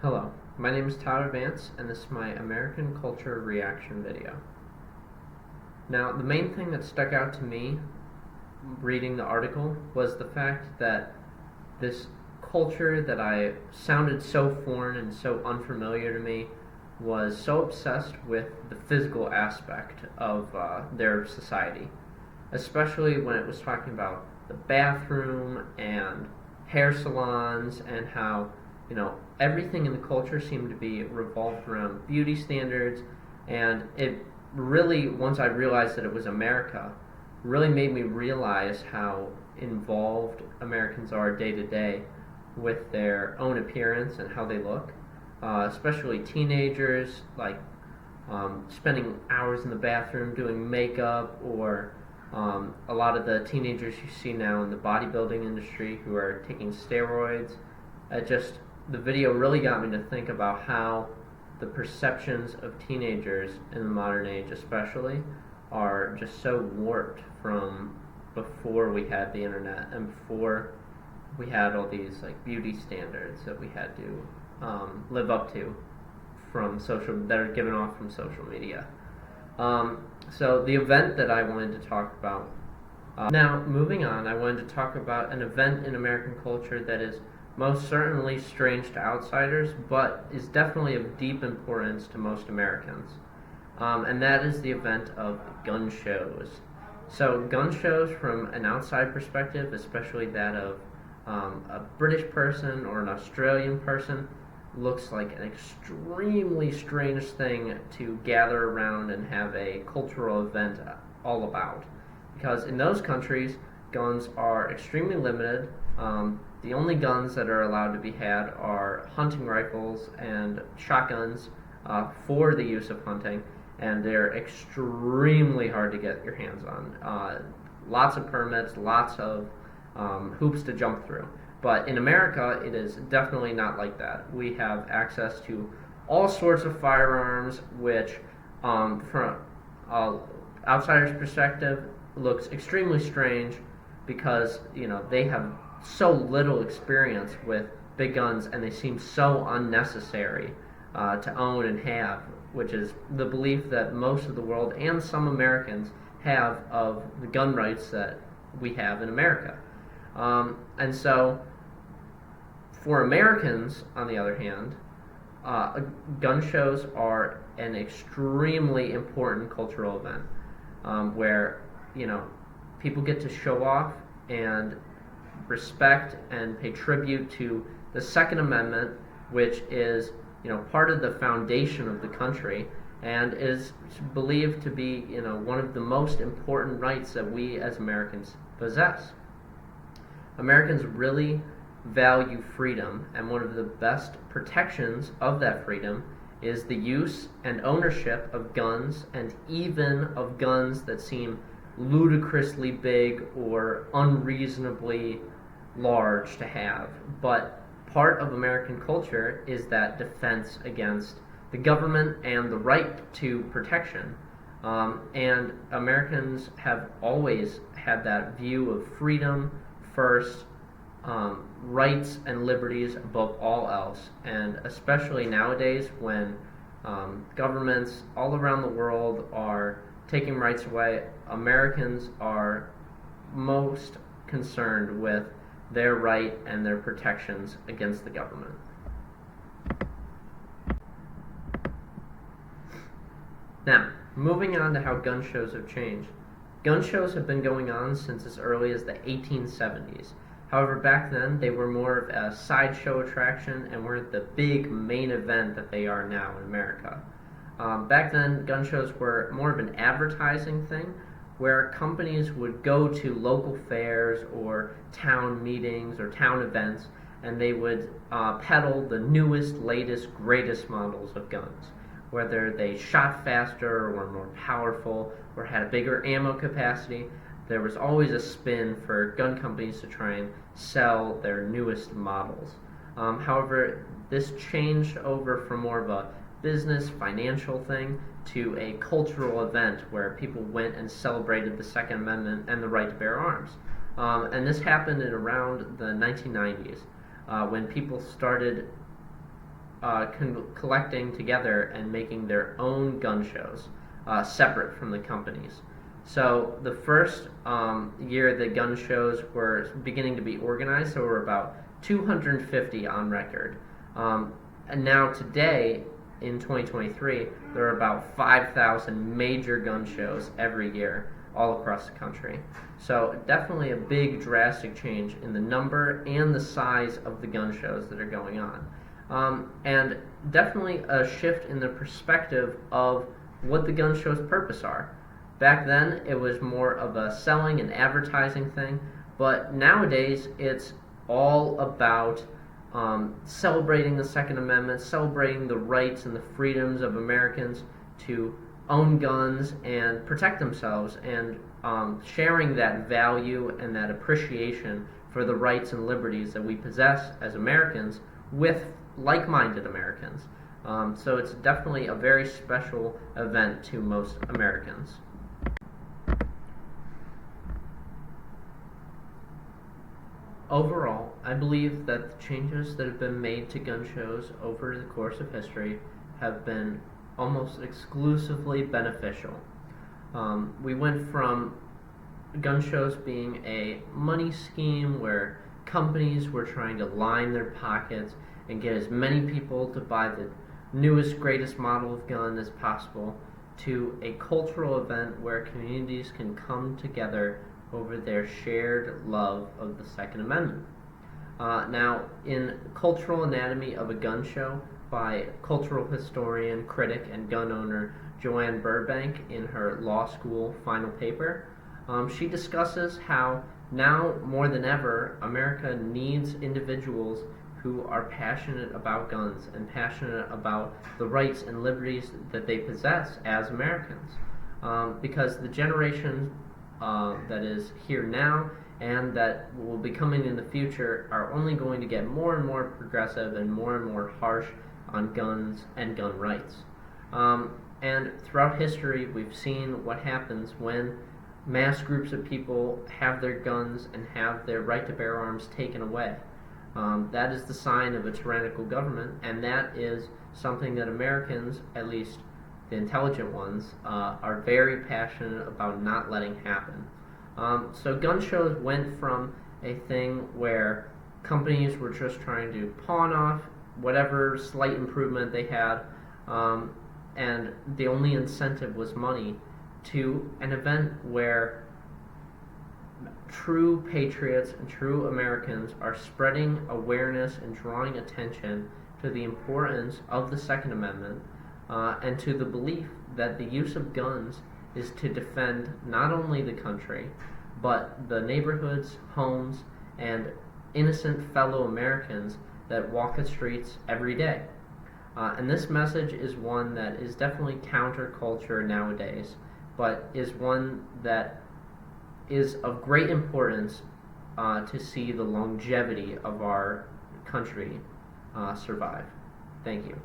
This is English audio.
Hello, my name is Tyler Vance, and this is my American Culture Reaction video. Now, the main thing that stuck out to me reading the article was the fact that this culture that I sounded so foreign and so unfamiliar to me was so obsessed with the physical aspect of their society, especially when it was talking about the bathroom and hair salons and how everything in the culture seemed to be revolved around beauty standards. And it really, once I realized that it was America, really made me realize how involved Americans are day to day with their own appearance and how they look, especially teenagers, like spending hours in the bathroom doing makeup, or a lot of the teenagers you see now in the bodybuilding industry who are taking steroids. The video really got me to think about how the perceptions of teenagers in the modern age especially are just so warped from before we had the internet and before we had all these beauty standards that we had to live up to that are given off from social media. So the event that I wanted to talk about, now moving on, I wanted to talk about an event in American culture that is most certainly strange to outsiders, but is definitely of deep importance to most Americans. And that is the event of gun shows. So gun shows, from an outside perspective, especially that of a British person or an Australian person, looks like an extremely strange thing to gather around and have a cultural event all about. Because in those countries, guns are extremely limited. The only guns that are allowed to be had are hunting rifles and shotguns for the use of hunting, and they're extremely hard to get your hands on. Lots of permits, lots of hoops to jump through. But in America, it is definitely not like that. We have access to all sorts of firearms, which, from an outsider's perspective, looks extremely strange because they have so little experience with big guns, and they seem so unnecessary to own and have, which is the belief that most of the world and some Americans have of the gun rights that we have in America. And so for Americans, on the other hand, gun shows are an extremely important cultural event where people get to show off and respect and pay tribute to the Second Amendment, which is part of the foundation of the country and is believed to be one of the most important rights that we as Americans possess. Americans really value freedom, and one of the best protections of that freedom is the use and ownership of guns, and even of guns that seem ludicrously big or unreasonably large to have. But part of American culture is that defense against the government and the right to protection. And Americans have always had that view of freedom first, rights and liberties above all else. And especially nowadays when governments all around the world are taking rights away, Americans are most concerned with their right and their protections against the government. Now, moving on to how gun shows have changed. Gun shows have been going on since as early as the 1870s. However, back then they were more of a sideshow attraction and weren't the big main event that they are now in America. Back then, gun shows were more of an advertising thing, where companies would go to local fairs or town meetings or town events, and they would peddle the newest, latest, greatest models of guns. Whether they shot faster or were more powerful or had a bigger ammo capacity, there was always a spin for gun companies to try and sell their newest models. However, this changed over from more of a business, financial thing to a cultural event where people went and celebrated the Second Amendment and the right to bear arms. And this happened in around the 1990s when people started collecting together and making their own gun shows, separate from the companies. So the first year the gun shows were beginning to be organized, there were about 250 on record. And now today, in 2023, there are about 5,000 major gun shows every year all across the country. So definitely a big drastic change in the number and the size of the gun shows that are going on. And definitely a shift in the perspective of what the gun show's purpose are. Back then, it was more of a selling and advertising thing, but nowadays it's all about celebrating the Second Amendment, celebrating the rights and the freedoms of Americans to own guns and protect themselves, and sharing that value and that appreciation for the rights and liberties that we possess as Americans with like-minded Americans. So it's definitely a very special event to most Americans. Overall, I believe that the changes that have been made to gun shows over the course of history have been almost exclusively beneficial. We went from gun shows being a money scheme where companies were trying to line their pockets and get as many people to buy the newest, greatest model of gun as possible, to a cultural event where communities can come together over their shared love of the Second Amendment. Now, in Cultural Anatomy of a Gun Show by cultural historian, critic, and gun owner Joanne Burbank in her law school final paper, she discusses how now more than ever America needs individuals who are passionate about guns and passionate about the rights and liberties that they possess as Americans. Because the generation that is here now and that will be coming in the future are only going to get more and more progressive and more harsh on guns and gun rights. And throughout history, we've seen what happens when mass groups of people have their guns and have their right to bear arms taken away. That is the sign of a tyrannical government, and that is something that Americans, at least the intelligent ones, are very passionate about not letting happen. So gun shows went from a thing where companies were just trying to pawn off whatever slight improvement they had, and the only incentive was money, to an event where true patriots and true Americans are spreading awareness and drawing attention to the importance of the Second Amendment, and to the belief that the use of guns is to defend not only the country, but the neighborhoods, homes, and innocent fellow Americans that walk the streets every day. And this message is one that is definitely counterculture nowadays, but is one that is of great importance to see the longevity of our country survive. Thank you.